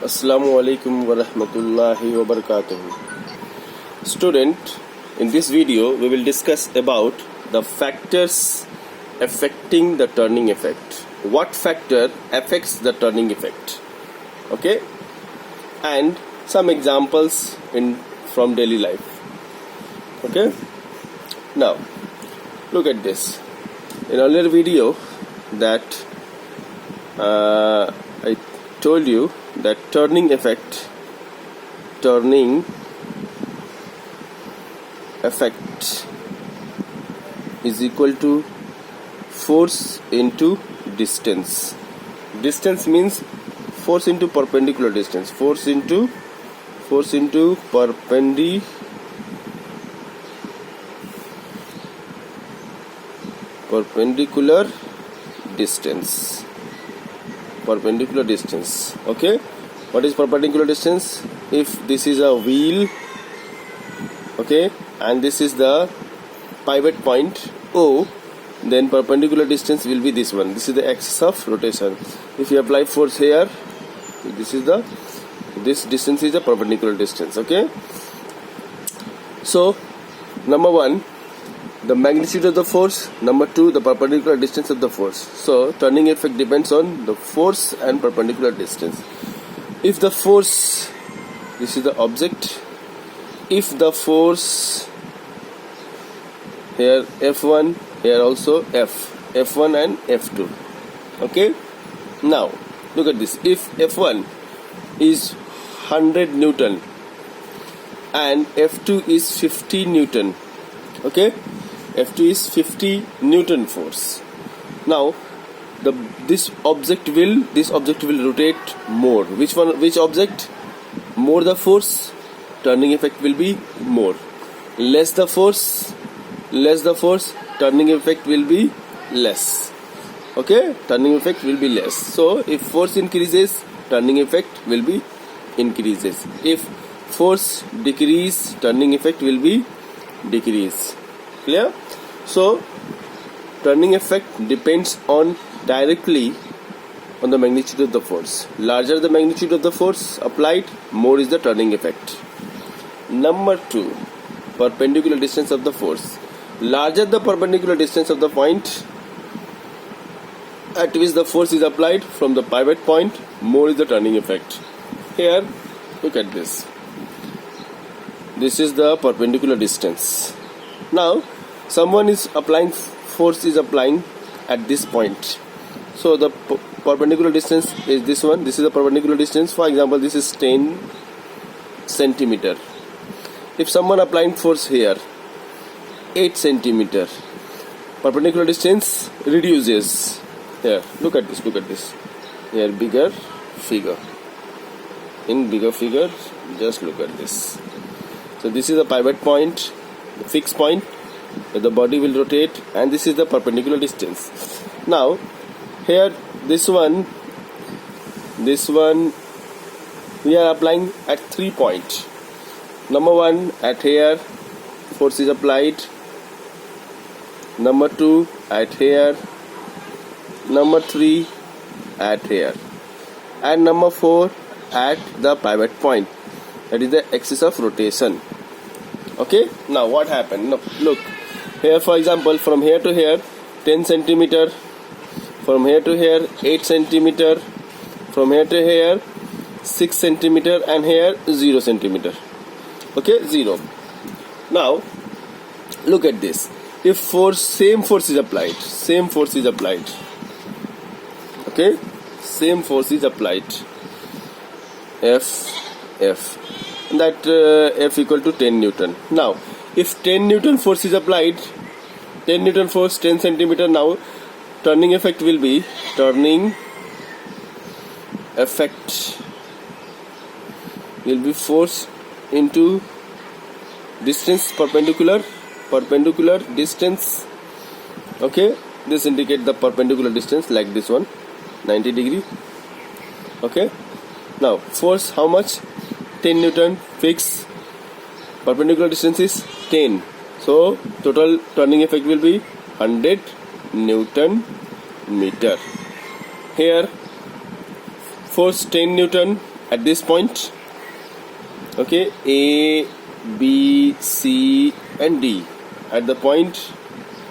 Assalamu alaikum wa rahmatullahi wa barakatuh. Student, in this video we will discuss about the factors affecting the turning effect. What factor affects the turning effect? Okay, and some examples from daily life. Okay, now look at this. In earlier video that I told you that turning effect is equal to force into distance. Distance means force into perpendicular distance. Force into perpendicular distance. Okay, what is perpendicular distance? If this is a wheel, okay, and this is the pivot point O, then perpendicular distance will be this one. This is the axis of rotation. If you apply force here, this distance is the perpendicular distance. Okay, so number one, the magnitude of the force. Number two, the perpendicular distance of the force. So turning effect depends on the force and perpendicular distance. If the force, this is the object, if the force here F1, here also F1 and F2. Okay, now look at this. If F1 is 100 Newton and F2 is 50 Newton, okay, F2 is 50 Newton force. Now this object will rotate more. Which object? More the force, turning effect will be more. Less the force, turning effect will be less. Okay, turning effect will be less. So if force increases, turning effect will be increases. If force decrease, turning effect will be decrease. Clear? So turning effect depends directly on the magnitude of the force. Larger the magnitude of the force applied, more is the turning effect. Number two, perpendicular distance of the force. Larger the perpendicular distance of the point at which the force is applied from the pivot point, more is the turning effect. Here, look at this. This is the perpendicular distance. Now someone is applying force at this point, so the perpendicular distance is this one. This is the perpendicular distance. For example, this is 10 centimeter. If someone applying force here 8 centimeter, perpendicular distance reduces. Here, look at this. Here, bigger figure. In bigger figure, just look at this. So this is the pivot point, the fixed point where the body will rotate, and this is the perpendicular distance. Now here this one we are applying at 3 points. Number one, at here force is applied. Number two, at here. Number three, at here. And number four, at the pivot point, that is the axis of rotation. Okay, now what happened? Now look here, for example, from here to here 10 centimeter, from here to here 8 centimeter, from here to here 6 centimeter, and here 0 centimeter. Okay, 0. Now look at this. If same force is applied, okay, same force is applied, F, that F equal to 10 Newton. Now if 10 Newton force is applied, 10 Newton force, 10 centimeter, now turning effect will be force into distance, perpendicular distance. Okay, this indicates the perpendicular distance, like this one, 90 degree. Okay, now force how much? 10 Newton fixed, perpendicular distance is 10, so total turning effect will be 100 Newton meter. Here force 10 Newton at this point. Okay, A, B, C and D. At the point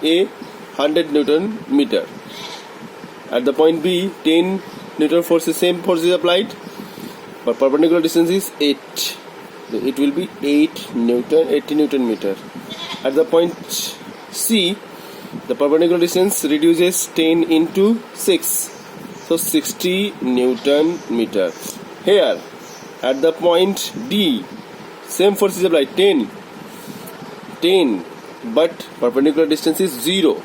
A, 100 Newton meter. At the point B, 10 Newton force, the same force is applied, but perpendicular distance is 8. It will be 80 Newton meter. At the point C, the perpendicular distance reduces 10 into 6, so 60 Newton meter. Here, at the point D, same force is applied, 10, but perpendicular distance is 0,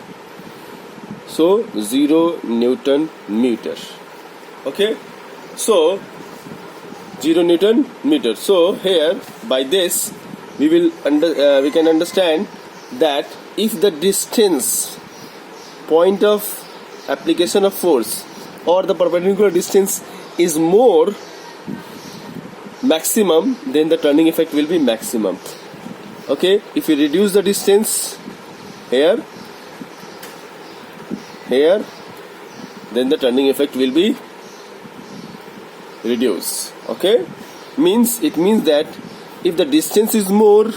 so 0 Newton meter. Okay, so 0 Newton meter. So here, by this we can understand that if the distance, point of application of force, or the perpendicular distance is more, maximum, then the turning effect will be maximum. Okay, if you reduce the distance here, then the turning effect will be reduced. Okay, it means that if the distance is more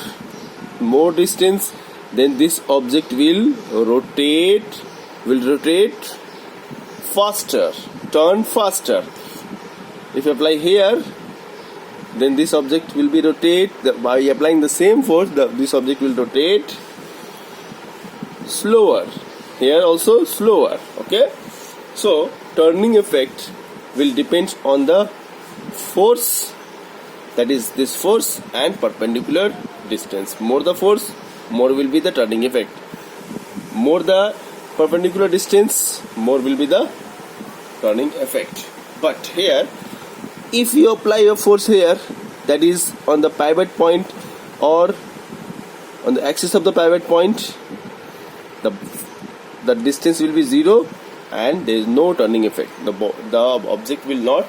distance, then this object will rotate faster, turn faster. If you apply here, then this object will be rotate, by applying the same force, this object will rotate slower. Here also slower. Okay, so turning effect will depend on the force, that is this force, and perpendicular distance. More the force, more will be the turning effect. More the perpendicular distance, more will be the turning effect. But here, if you apply a force here, that is on the pivot point or on the axis of the pivot point, the distance will be 0 and there is no turning effect. The object will not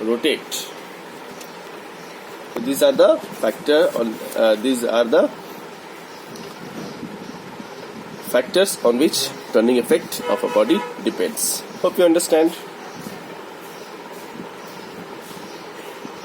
rotate. So these are the factors on which turning effect of a body depends. Hope you understand.